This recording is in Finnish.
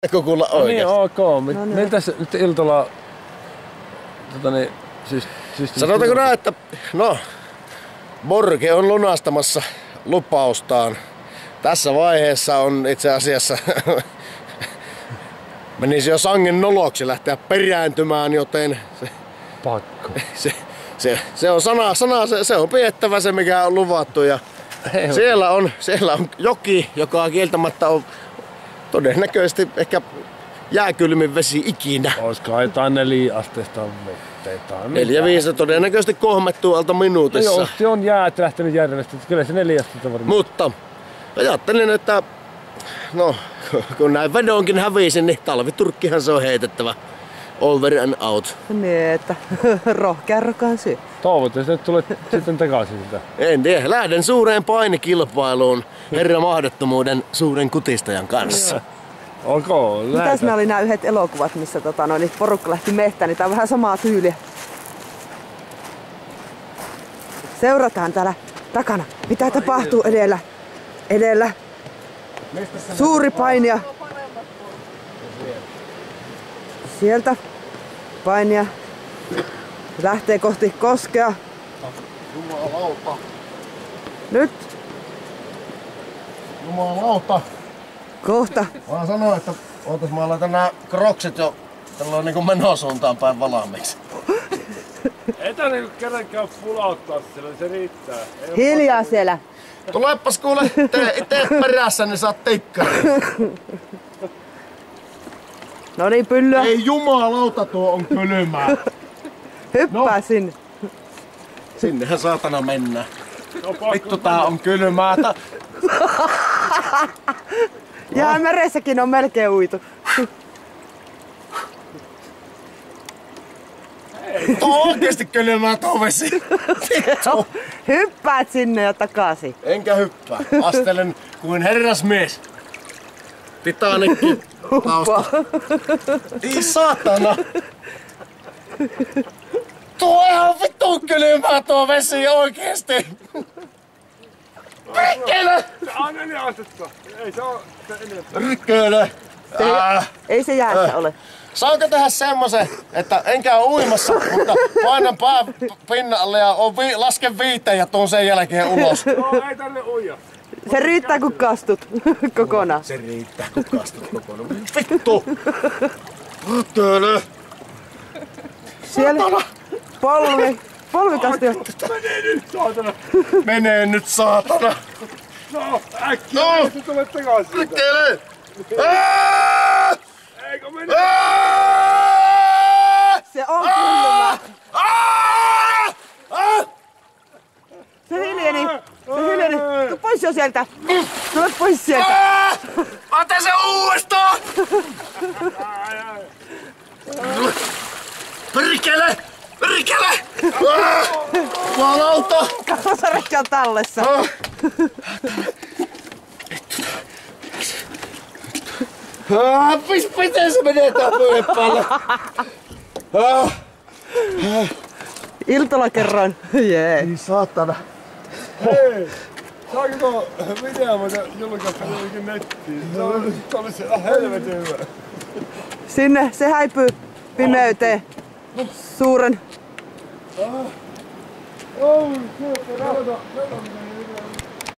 Eikö kuulla oikeesti? No niin, ok. Meillä tässä nyt Iltola... Sanotaanko näin, että no, Borge on lunastamassa lupaustaan. Tässä vaiheessa on itse asiassa menisi jo sangen noloksi lähteä perääntymään, joten pakko. Se on se on pidettävä se mikä on luvattu ja siellä on joki, joka kieltämättä on todennäköisesti ehkä jääkylmin vesi ikinä. Olisiko jotain 4 asteesta vettä? 4-5 todennäköisesti kohmettuu alta minuutissa. No joo, se on jäät lähtenyt järvestä, kyllä se 4 asteesta varmaan. Mutta ajattelin, että no, kun näin vedonkin hävisin, niin talviturkkihan se on heitettävä. Over and out. Niin, että rohkea rokaan syy. Toivottavasti nyt tulet sitten takaisin sitä. En tiedä, lähden suureen painikilpailuun herra mahdottomuuden suuren kutistajan kanssa. Okay, mitäs ne oli nämä yhdet elokuvat, missä niin porukka lähti mehtään, niin tää on vähän samaa tyyliä. Seurataan täällä takana. Mitä tapahtuu edellä? Edellä. Suuri painija. Sieltä painija lähtee kohti koskea. Jumalauta. Nyt. Jumalauta. Kohta. Mä sanoin, että mä laitan nää kroksit jo tällä niinku menosuuntaan päin valmiiksi. Ei tää niinku kenenkään pulauttaa sillä, se riittää. Hiljaa siellä. Tulepas kuule, tee perässä, niin saat tikkari. No niin, pyllyä. Ei jumalauta, tuo on kylmää. Hyppää sinne. Sinnehän saatana mennä. Vittu tää on kylmää. Jäämeressäkin on melkein uitu. Tuo on oikeesti kylmää tuo vesi. Vittu. Hyppäät sinne ja takaisin. Enkä hyppää. Astelen kuin herrasmies. Titanikki tausta. Ei saatana. Tuo on ihan vittu kylmää tuo vesi oikeesti. Perkele! Se on 4 astetta. Ei se oo enemmän. Perkele! Ei se jäässä ole. Saanko tehdä semmosen, että en käy uimassa, mutta painan pää pinnalle ja lasken 5 ja tuun sen jälkeen ulos. No ei tänne uija. Se riittää kun kastut kokonaan. Se riittää kun kastut kokonaan. Vittu! Perkele! Siellä polvikasti. Menee nyt saatana. Menee nyt saatana! No äkkiä, no. Se tulee takaisin siitä. Perkele! Eikö mene? Se on kylmä. Se hiljeni. Tuu pois jo sieltä. Tule pois sieltä. Ota se uudestaan! Perkele! Perkele! Jumalauta! Kasarekki on tallessa. Miten se menee tää pöydän päälle? Iltola kerroin. Jee. Ei saatana. Hei! Saanko tuo video muuten julkaista jotenkin nettiin? Se olisi helvetin hyvä. Sinne se häipyy pimeyteen. Suuren. Oh,